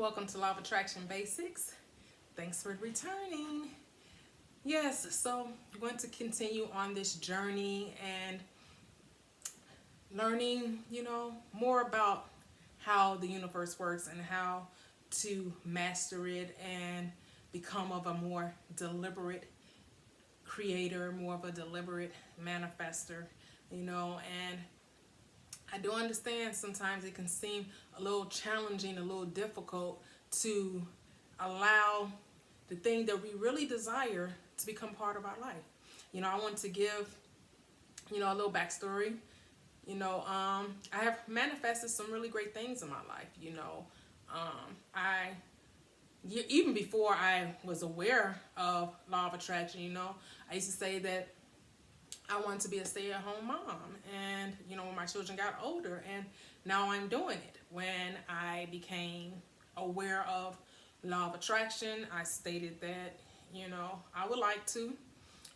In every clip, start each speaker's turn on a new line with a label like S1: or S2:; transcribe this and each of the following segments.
S1: Welcome to LOA Basics. Thanks for returning. Yes, so I'm going to continue on this journey and learning, more about how the universe works and how to master it and become of a more deliberate creator, more of a deliberate manifester, and I do understand sometimes it can seem a little challenging, a little difficult to allow the thing that we really desire to become part of our life. I want to give, a little backstory. I have manifested some really great things in my life. Even before I was aware of law of attraction, I used to say that I wanted to be a stay-at-home mom, and when my children got older, and now I'm doing it. When I became aware of law of attraction, I stated that I would like to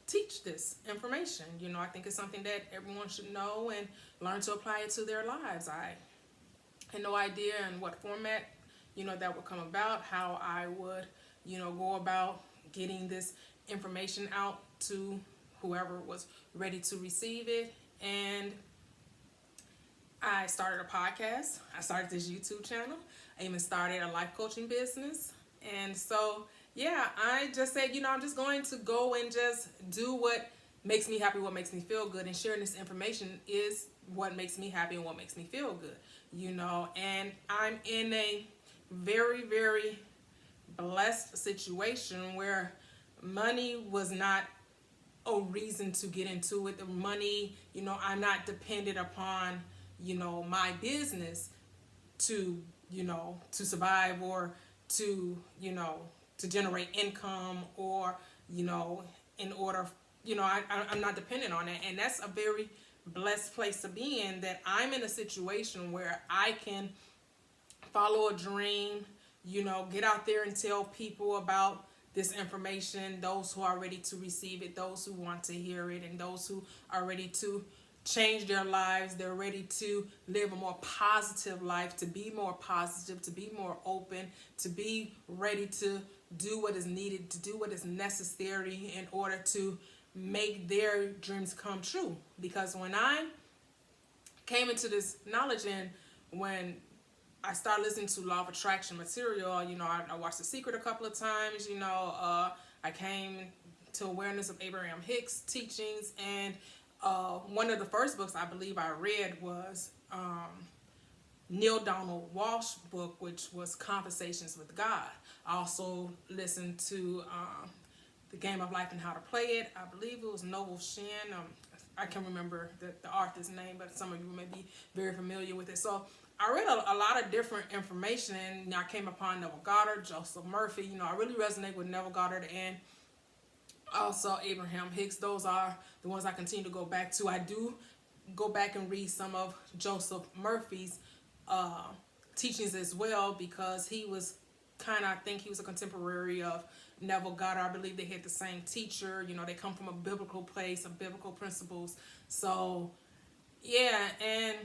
S1: teach this information. I think it's something that everyone should know and learn to apply it to their lives. I had no idea in what format that would come about, how I would go about getting this information out to whoever was ready to receive it. And I started a podcast. I started this YouTube channel. I even started a life coaching business. And so, I just said, I'm just going to go and just do what makes me happy, what makes me feel good. And sharing this information is what makes me happy and what makes me feel good, And I'm in a very, very blessed situation where money was not a reason to get into it. The money, I'm not dependent upon, my business to, to survive or to, to generate income or, in order, I'm not dependent on that. And that's a very blessed place to be in, that I'm in a situation where I can follow a dream, get out there and tell people about this information, those who are ready to receive it, those who want to hear it, and those who are ready to change their lives. They're ready to live a more positive life, to be more positive, to be more open, to be ready to do what is needed, to do what is necessary in order to make their dreams come true. Because when I came into this knowledge, and when I started listening to law of attraction material, I watched The Secret a couple of times, I came to awareness of Abraham Hicks' teachings, and one of the first books I believe I read was Neil Donald Walsh's book, which was Conversations with God. I also listened to The Game of Life and How to Play It. I believe it was Noble Shin. I can't remember the author's name, but some of you may be very familiar with it. So I read a lot of different information, and I came upon Neville Goddard, Joseph Murphy. I really resonate with Neville Goddard and also Abraham Hicks. Those are the ones I continue to go back to. I do go back and read some of Joseph Murphy's teachings as well, because he was I think he was a contemporary of Neville Goddard. I believe they had the same teacher. They come from a biblical place, of biblical principles. So, and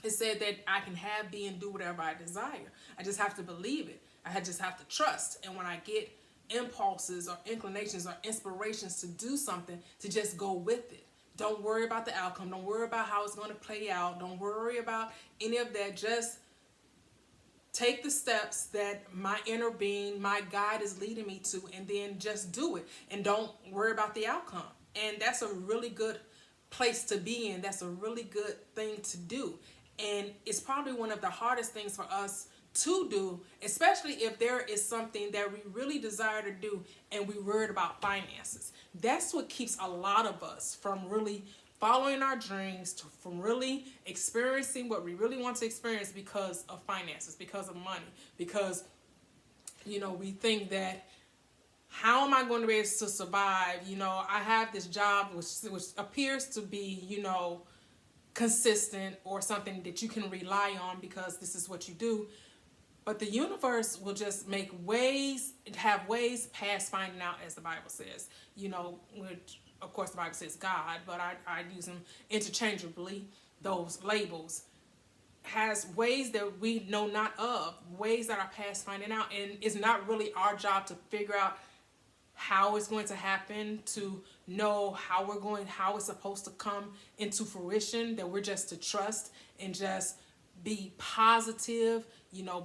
S1: it said that I can have, be, and do whatever I desire. I just have to believe it. I just have to trust. And when I get impulses or inclinations or inspirations to do something, to just go with it. Don't worry about the outcome. Don't worry about how it's going to play out. Don't worry about any of that. Just take the steps that my inner being, my guide is leading me to, and then just do it. And don't worry about the outcome. And that's a really good place to be in. That's a really good thing to do. And it's probably one of the hardest things for us to do, especially if there is something that we really desire to do and we're worried about finances. That's what keeps a lot of us from really following our dreams, from really experiencing what we really want to experience, because of finances, because of money, because we think that, how am I going to be able to survive? I have this job which appears to be consistent, or something that you can rely on because this is what you do. But the universe will just have ways past finding out, as the Bible says, which of course the Bible says God, but I use them interchangeably, those labels. has ways that we know not of, ways that are past finding out, and it's not really our job to figure out how it's going to happen, to know how it's supposed to come into fruition, that we're just to trust and just be positive,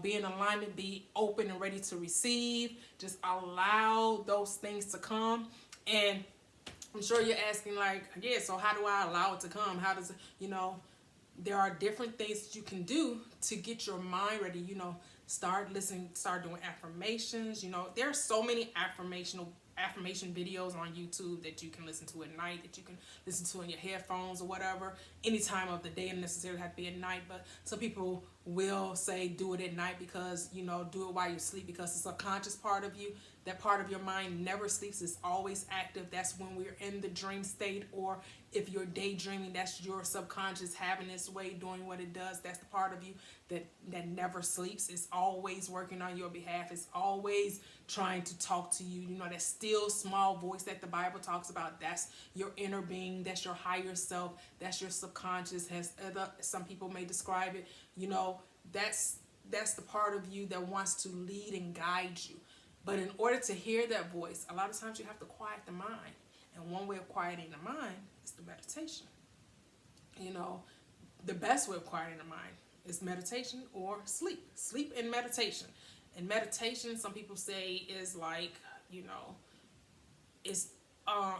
S1: be in alignment, be open and ready to receive, just allow those things to come. And I'm sure you're asking, like, yeah, so how do I allow it to come? How does it, there are different things that you can do to get your mind ready. Start listening, start doing affirmations. There are so many affirmation videos on YouTube that you can listen to at night, that you can listen to in your headphones or whatever, any time of the day. It necessarily have to be at night, but some people will say do it at night because, do it while you sleep, because the subconscious part of you, that part of your mind never sleeps, it's always active. That's when we're in the dream state, or if you're daydreaming, that's your subconscious having its way, doing what it does. That's the part of you that never sleeps. It's always working on your behalf. It's always trying to talk to you. That still small voice that the Bible talks about, that's your inner being, that's your higher self, that's your subconscious, some people may describe it. That's the part of you that wants to lead and guide you. But in order to hear that voice, a lot of times you have to quiet the mind. And one way of quieting the mind is the meditation. The best way of quieting the mind is meditation or sleep. Sleep and meditation. And meditation, some people say, is like, it's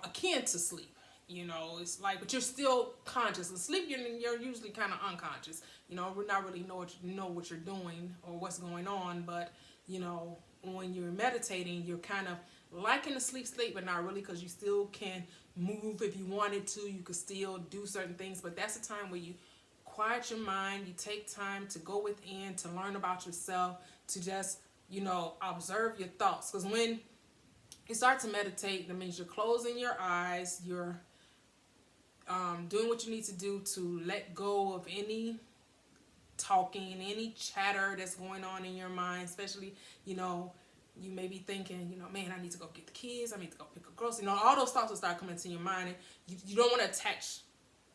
S1: akin to sleep. It's like, but you're still conscious. In sleep, you're usually kind of unconscious. We're not really know what you're doing or what's going on. But, when you're meditating, you're kind of like in a sleep state, but not really, because you still can move if you wanted to. You could still do certain things, but that's the time where you quiet your mind. You take time to go within, to learn about yourself, to just, observe your thoughts. Because when you start to meditate, that means you're closing your eyes, you're doing what you need to do to let go of any talking, any chatter that's going on in your mind. Especially, you may be thinking, man, I need to go get the kids, I need to go pick up groceries. All those thoughts will start coming to your mind, and you don't want to attach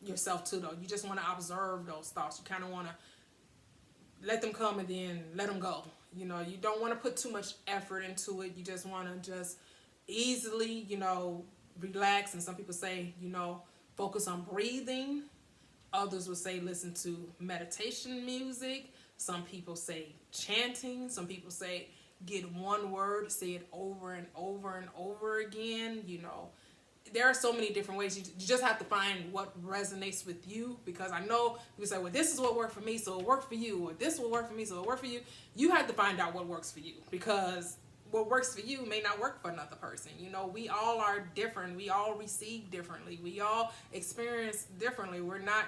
S1: yourself to those. You just want to observe those thoughts. You kind of want to let them come and then let them go. You don't want to put too much effort into it. You just want to just easily, relax. And some people say, focus on breathing. Others would say listen to meditation music. Some people say chanting. Some people say get one word, say it over and over and over again. There are so many different ways. You just have to find what resonates with you, because I know you say, well, this is what worked for me, so it worked for you, or this will work for me, so it worked for you. You have to find out what works for you, because what works for you may not work for another person. We all are different. We all receive differently. We all experience differently. We're not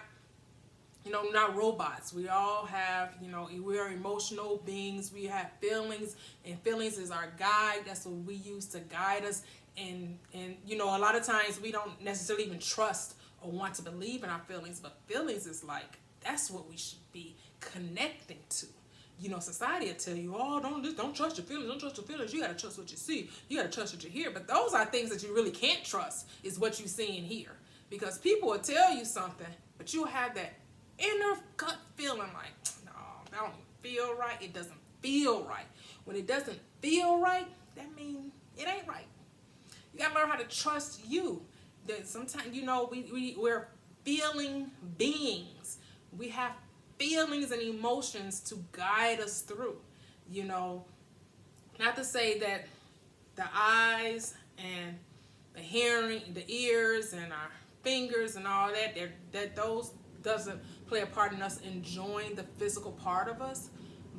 S1: not robots. We all have, we are emotional beings. We have feelings, and feelings is our guide. That's what we use to guide us. And a lot of times we don't necessarily even trust or want to believe in our feelings, but feelings is like, that's what we should be connecting to. Society will tell you, oh, don't trust your feelings, don't trust your feelings. You got to trust what you see. You got to trust what you hear. But those are things that you really can't trust, is what you see and hear. Because people will tell you something, but you'll have that inner gut feeling like, no, that don't feel right. It doesn't feel right. When it doesn't feel right, that means it ain't right. You gotta learn how to trust you. That sometimes, we're feeling beings. We have feelings and emotions to guide us through. Not to say that the eyes and the hearing, the ears and our fingers and all that those doesn't play a part in us enjoying the physical part of us,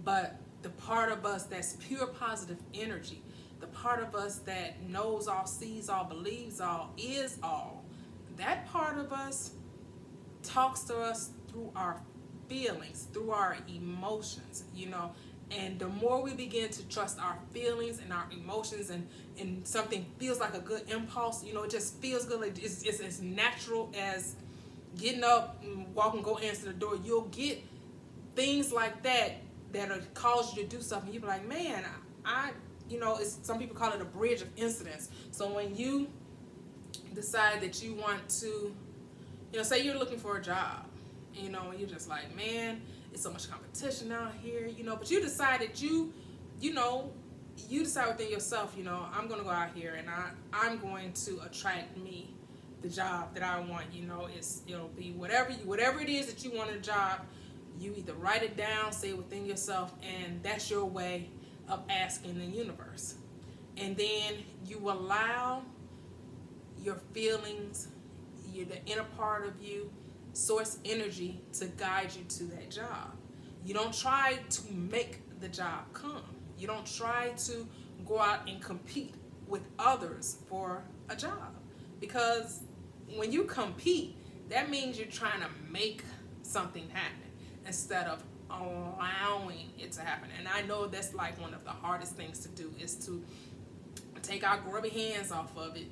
S1: but the part of us that's pure positive energy, the part of us that knows all, sees all, believes all, is all, that part of us talks to us through our feelings, through our emotions, and the more we begin to trust our feelings and our emotions, and something feels like a good impulse, it just feels good, like it's as natural as getting up and walking, go answer the door. You'll get things like that will cause you to do something. You'll be like, man, it's, some people call it a bridge of incidents. So when you decide that you want to, say you're looking for a job, and you're just like, man, it's so much competition out here, but you decided you know, you decide within yourself, I'm going to go out here and I'm going to attract me the job that I want. It'll be whatever it is that you want a job. You either write it down, say it within yourself, and that's your way of asking the universe. And then you allow your feelings, the inner part of you, source energy to guide you to that job. You don't try to make the job come. You don't try to go out and compete with others for a job. Because when you compete, that means you're trying to make something happen instead of allowing it to happen. And I know that's like one of the hardest things to do, is to take our grubby hands off of it,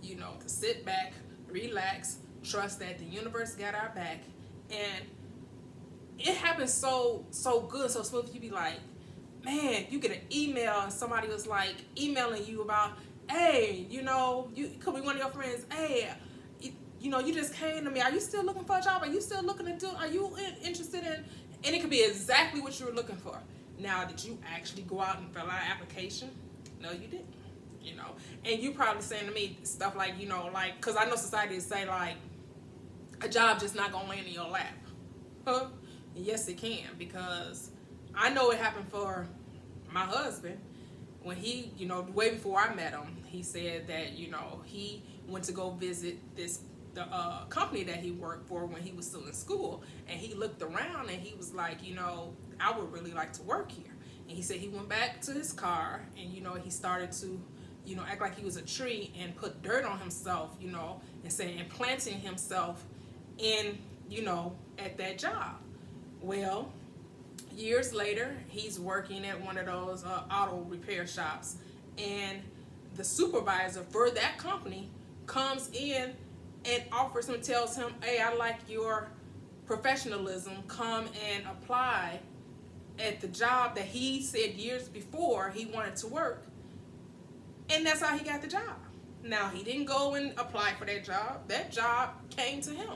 S1: to sit back, relax, trust that the universe got our back. And it happens so good, so smooth. You be like, man, you get an email and somebody was like emailing you about, hey, you could be one of your friends, hey, you just came to me, are you still looking for a job? Are you still looking to do, are you interested in, and it could be exactly what you were looking for. Now, did you actually go out and fill out an application? No, you didn't. And you probably saying to me stuff like, because I know society would say like, a job just not gonna land in your lap. Huh? Yes, it can, because I know it happened for my husband when he, way before I met him, he said that, he went to go visit the company that he worked for when he was still in school, and he looked around and he was like, I would really like to work here. And he said he went back to his car and, he started to, act like he was a tree and put dirt on himself, and planting himself in, at that job. Well, years later, he's working at one of those auto repair shops, and the supervisor for that company comes in and tells him, hey, I like your professionalism, come and apply at the job that he said years before he wanted to work. And that's how he got the job. Now, he didn't go and apply for that job. That job came to him.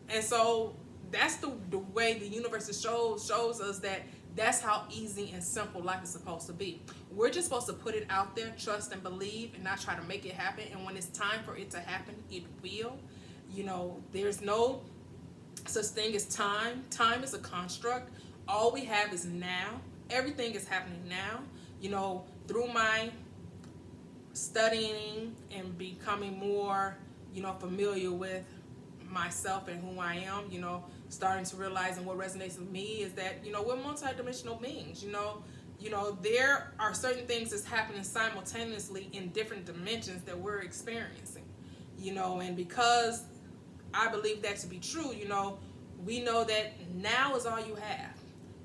S1: And so that's the way the universe shows us that that's how easy and simple life is supposed to be. We're just supposed to put it out there, trust and believe, and not try to make it happen. And when it's time for it to happen, it will. There's no such thing as time. Time is a construct. All we have is now. Everything is happening now. Through my studying and becoming more, familiar with myself and who I am, starting to realize, and what resonates with me is that, we're multidimensional beings. There are certain things that's happening simultaneously in different dimensions that we're experiencing, and because I believe that to be true, we know that now is all you have.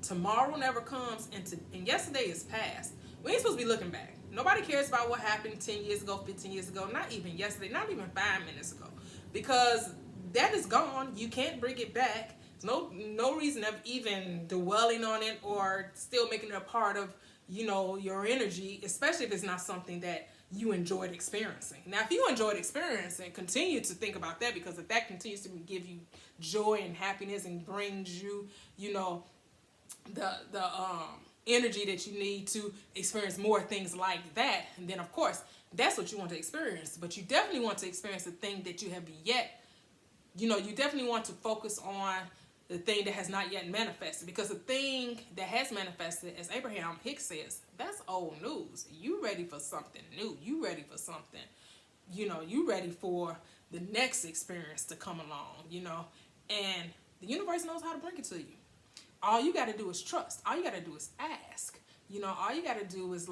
S1: Tomorrow never comes, and yesterday is past. We ain't supposed to be looking back. Nobody cares about what happened 10 years ago, 15 years ago, not even yesterday, not even 5 minutes ago, because that is gone. You can't bring it back. There's no reason of even dwelling on it or still making it a part of, your energy, especially if it's not something that you enjoyed experiencing. Now, if you enjoyed experiencing, continue to think about that, because if that continues to give you joy and happiness and brings you, the energy that you need to experience more things like that, and then of course that's what you want to experience. But you definitely want to experience the thing that you have yet, you definitely want to focus on the thing that has not yet manifested, because the thing that has manifested, as Abraham Hicks says, that's old news. You ready for something new. You ready for something, you ready for the next experience to come along, and the universe knows how to bring it to you. All you got to do is trust. All you got to do is ask. All you got to do is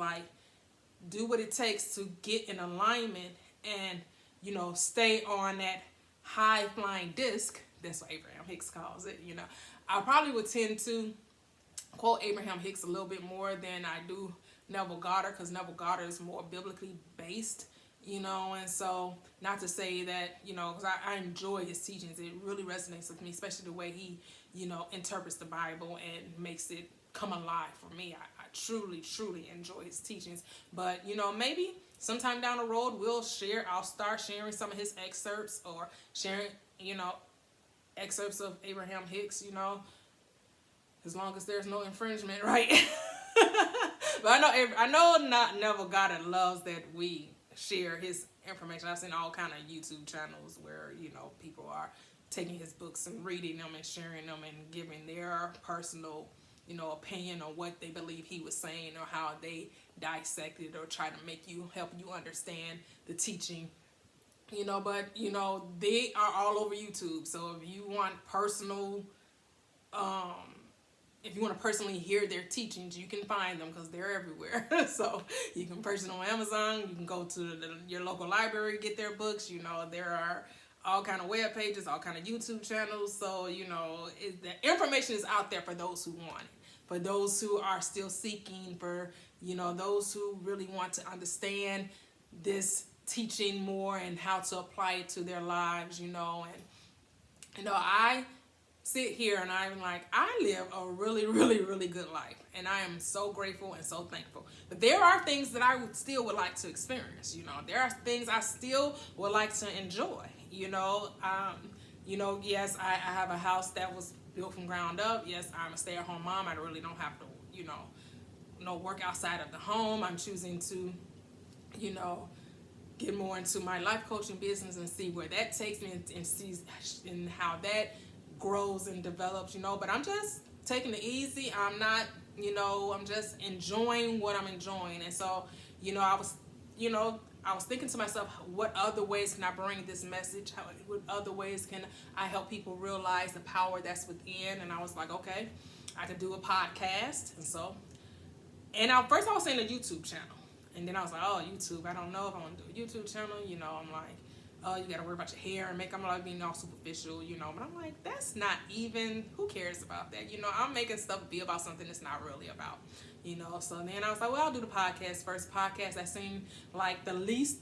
S1: do what it takes to get in alignment and, stay on that high flying disc. That's what Abraham Hicks calls it. I probably would tend to quote Abraham Hicks a little bit more than I do Neville Goddard, because Neville Goddard is more biblically based, and so not to say that, because I enjoy his teachings. It really resonates with me, especially the way he, interprets the Bible and makes it come alive for me. I truly enjoy his teachings. But, maybe sometime down the road I'll start sharing some of his excerpts, or sharing, excerpts of Abraham Hicks, as long as there's no infringement, right? But I know not Neville Goddard loves that we share his information. I've seen all kind of YouTube channels where, you know, people are taking his books and reading them and sharing them and giving their personal, you know, opinion on what they believe he was saying or how they dissected or try to help you understand the teaching, you know. But, you know, they are all over YouTube. So if you want if you want to personally hear their teachings, you can find them because they're everywhere. So you can purchase them on Amazon. You can go to your local library, get their books. You know, there are all kind of web pages, all kind of YouTube channels. So, you know, the information is out there for those who want it. For those who are still seeking, for, you know, those who really want to understand this teaching more and how to apply it to their lives, you know. And, you know, I sit here and I'm like, I live a really, really, really good life. And I am so grateful and so thankful. But there are things that I still would like to experience, you know. There are things I still would like to enjoy, you know. Yes, I have a house that was built from ground up. Yes, I'm a stay-at-home mom. I really don't have to, you know, work outside of the home. I'm choosing to, you know, get more into my life coaching business and see where that takes me and see and how that grows and develops, you know. But I'm just taking it easy. I'm not, you know, I'm just enjoying what I'm enjoying. And so, you know, I was thinking to myself, what other ways can I bring this message? What other ways can I help people realize the power that's within? And I was like, okay, I could do a podcast. And so, first I was saying a YouTube channel. And then I was like, oh, YouTube, I don't know if I want to do a YouTube channel. You know, I'm like, oh, you got to worry about your hair and makeup. I'm like being all superficial, you know. But I'm like, that's not even, who cares about that? You know, I'm making stuff be about something it's not really about, you know. So then I was like, well, I'll do the podcast first. Podcast that seemed like the least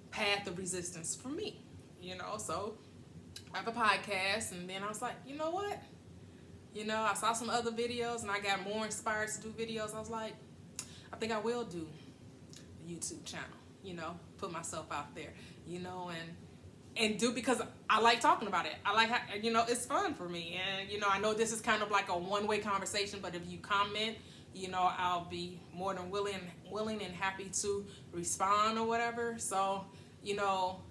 S1: path of resistance for me, you know. So I have a podcast, and then I was like, you know what? You know, I saw some other videos, and I got more inspired to do videos. I was like, I think I will do a YouTube channel, you know, put myself out there, you know, and do, because I like talking about it. I like how, you know, it's fun for me. And, you know, I know this is kind of like a one-way conversation, but if you comment, you know, I'll be more than willing and happy to respond or whatever. So, you know,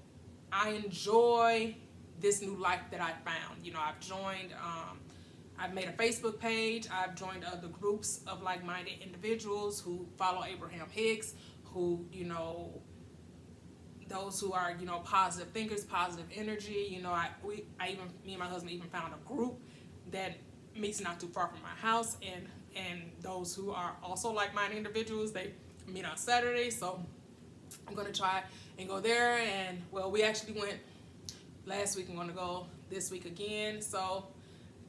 S1: I enjoy this new life that I found. You know, I've joined, I've made a Facebook page. I've joined other groups of like-minded individuals who follow Abraham Hicks, who, you know, those who are, you know, positive thinkers, positive energy. You know, me and my husband even found a group that meets not too far from my house, and those who are also like-minded individuals, they meet on Saturday. So I'm going to try and go there. And, well, we actually went last week. I'm going to go this week again. So,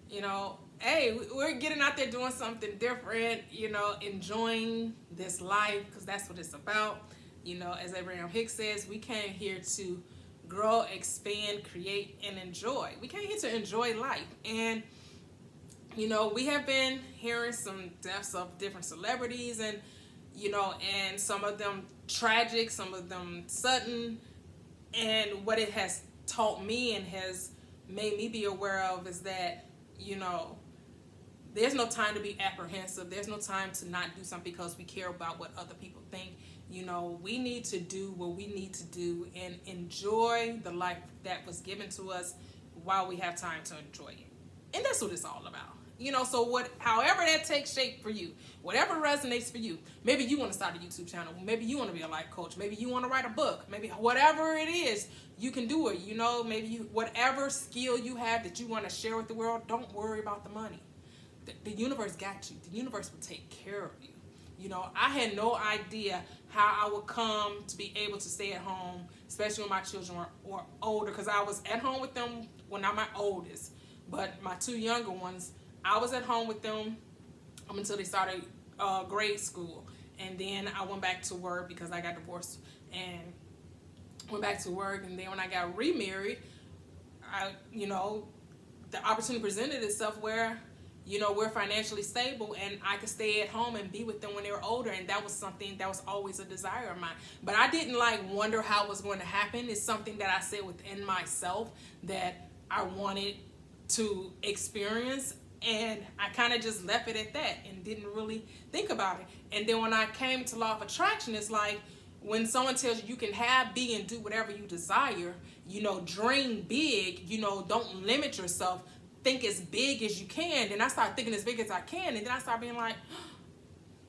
S1: you know, hey, we're getting out there doing something different, you know, enjoying this life, because that's what it's about. You know, as Abraham Hicks says, we came here to grow, expand, create, and enjoy. We came here to enjoy life. And, you know, we have been hearing some deaths of different celebrities, and, you know, and some of them tragic, some of them sudden. And what it has taught me and has made me be aware of is that, you know, there's no time to be apprehensive. There's no time to not do something because we care about what other people think. You know, we need to do what we need to do and enjoy the life that was given to us while we have time to enjoy it. And that's what it's all about. You know, so however that takes shape for you, whatever resonates for you, maybe you want to start a YouTube channel, maybe you want to be a life coach, maybe you want to write a book, maybe whatever it is, you can do it. You know, maybe whatever skill you have that you want to share with the world, don't worry about the money. The universe got you. The universe will take care of you. You know, I had no idea how I would come to be able to stay at home, especially when my children were older, because I was at home with them when I'm my oldest. But my two younger ones, I was at home with them until they started grade school. And then I went back to work because I got divorced and went back to work. And then when I got remarried, you know, the opportunity presented itself where, you know, we're financially stable and I could stay at home and be with them when they were older. And that was something that was always a desire of mine. But I didn't like wonder how it was going to happen. It's something that I said within myself that I wanted to experience. And I kind of just left it at that and didn't really think about it. And then when I came to law of attraction, it's like when someone tells you can have, be, and do whatever you desire, dream big, don't limit yourself, think as big as you can. Then I started thinking as big as I can. And then I started being like,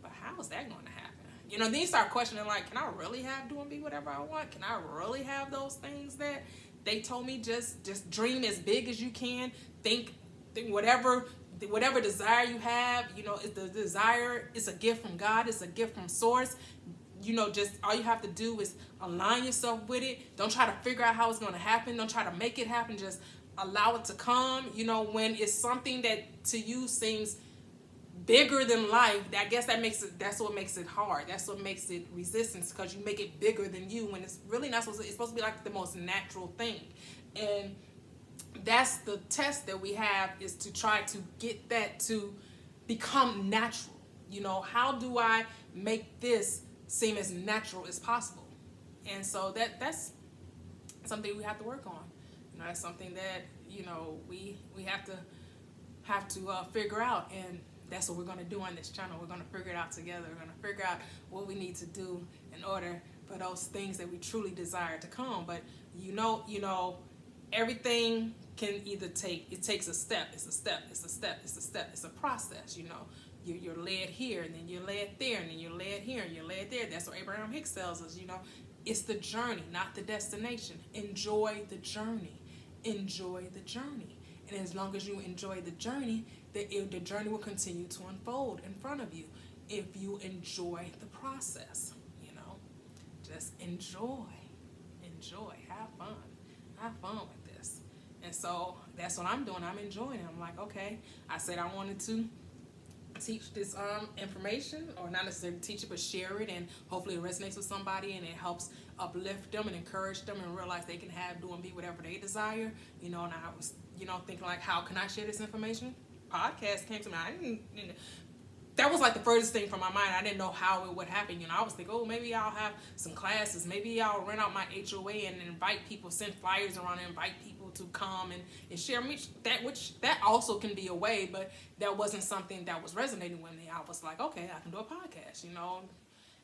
S1: but how is that going to happen? Then you start questioning, like, can I really have, do, and be whatever I want? Can I really have those things that they told me? Just dream as big as you can. Think whatever desire you have, the desire is a gift from God. It's a gift from source. Just all you have to do is align yourself with it. Don't try to figure out how it's going to happen. Don't try to make it happen. Just allow it to come. When it's something that to you seems bigger than life, I guess that's what makes it hard. That's what makes it resistance, because you make it bigger than you when it's really not supposed to. It's supposed to be like the most natural thing. And that's the test that we have, is to try to get that to become natural. How do I make this seem as natural as possible? And so that's something we have to work on. That's something that we have to figure out, and that's what we're going to do on this channel. We're going to figure it out together. We're going to figure out what we need to do in order for those things that we truly desire to come. But everything can either takes a step. It's a step. It's a step. It's a step. It's a process. You're led here, and then you're led there, and then you're led here, and you're led there. That's what Abraham Hicks tells us. It's the journey, not the destination. Enjoy the journey. Enjoy the journey. And as long as you enjoy the journey, the journey will continue to unfold in front of you if you enjoy the process. Just enjoy, have fun with this. And so that's what I'm doing. I'm enjoying it. I'm like, okay, I said I wanted to teach this information, or not necessarily teach it, but share it, and hopefully it resonates with somebody and it helps uplift them and encourage them and realize they can have, do, and be whatever they desire. And I was thinking, like, how can I share this information? Podcast came to me. I didn't that was like the furthest thing from my mind. I didn't know how it would happen. I was thinking, oh, maybe I'll have some classes. Maybe I'll rent out my HOA and invite people, send flyers around and invite people to come and share me. That also can be a way, but that wasn't something that was resonating with me. I was like, okay, I can do a podcast,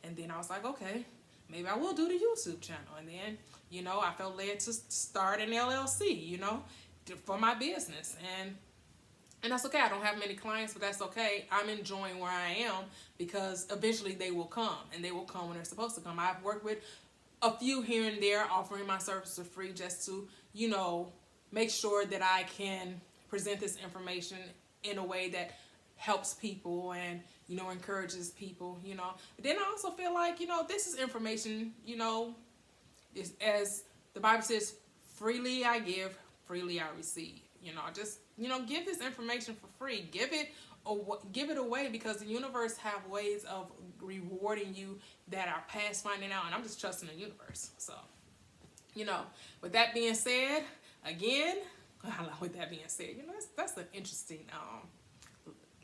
S1: And then I was like, okay, maybe I will do the YouTube channel. And then, I felt led to start an LLC, for my business. And that's okay. I don't have many clients, but that's okay. I'm enjoying where I am, because eventually they will come, and they will come when they're supposed to come. I've worked with a few here and there, offering my services for free, just to, make sure that I can present this information in a way that helps people and, encourages people, But then I also feel like, this is information, is, as the Bible says, freely I give, freely I receive. Just give this information for free. Give it away, because the universe have ways of rewarding you that are past finding out, and I'm just trusting the universe. So, with that being said, again, that's an interesting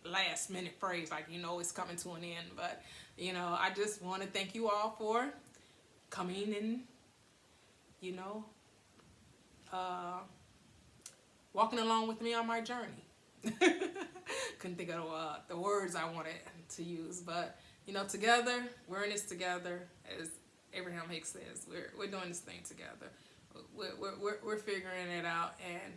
S1: last minute phrase, like, it's coming to an end. But I just want to thank you all for coming in, walking along with me on my journey. Couldn't think of the words I wanted to use, but together, we're in this together, as Abraham Hicks says. We're doing this thing together. We're figuring it out, and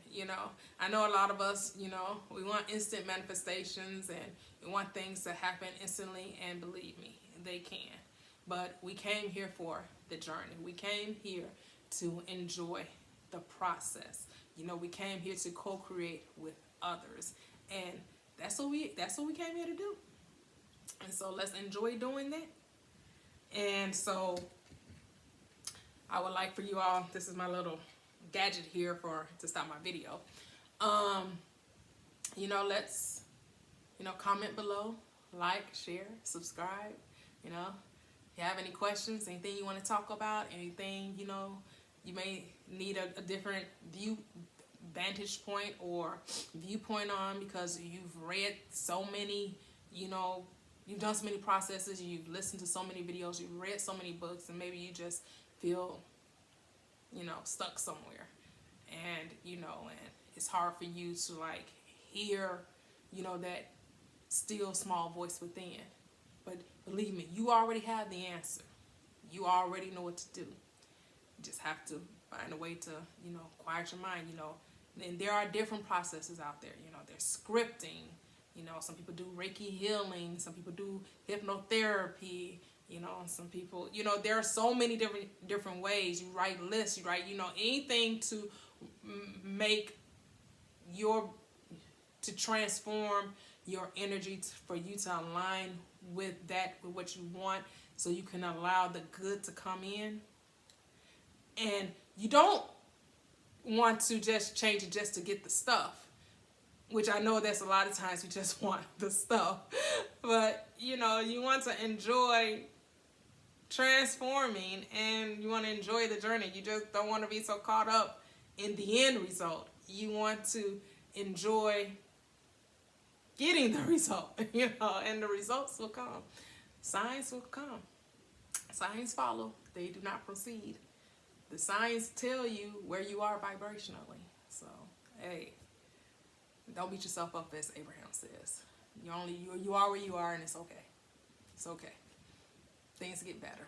S1: I know a lot of us, we want instant manifestations, and we want things to happen instantly, and believe me, they can. But we came here for the journey. We came here to enjoy the process. We came here to co-create with others, and that's what we came here to do. And so let's enjoy doing that. And so I would like for you all, this is my little gadget here to stop my video. Let's comment below, like, share, subscribe. If you have any questions, anything you want to talk about, anything you may need a different vantage point or viewpoint on, because you've read so many, you've done so many processes, you've listened to so many videos, you've read so many books, and maybe you just feel, stuck somewhere, and and it's hard for you to, like, hear, that still small voice within. But believe me, you already have the answer. You already know what to do. You just have to find a way to, quiet your mind, And there are different processes out there. There's scripting. Some people do Reiki healing. Some people do hypnotherapy. Some people, there are so many different ways. You write lists. You write, anything to make to transform your energy for you to align with what you want, so you can allow the good to come in. And you don't want to just change it just to get the stuff, which I know that's a lot of times you just want the stuff. But, you want to enjoy transforming, and you want to enjoy the journey. You just don't want to be so caught up in the end result. You want to enjoy getting the result, and the results will come. Signs will come. Signs follow. They do not proceed. The signs tell you where you are vibrationally. So, hey, don't beat yourself up, as Abraham says. You are where you are, and it's okay. It's okay. Things get better.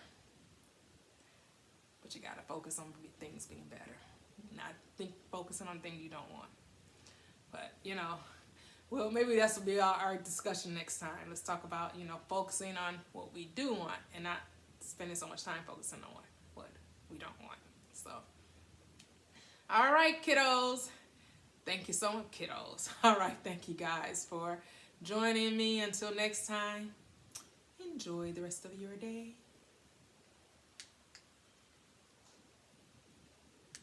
S1: But you got to focus on things being better. Not focusing on things you don't want. But, well, maybe this will be our discussion next time. Let's talk about, focusing on what we do want and not spending so much time focusing on what we don't want. So, all right, kiddos. Thank you so much, kiddos. All right, thank you guys for joining me. Until next time, enjoy the rest of your day.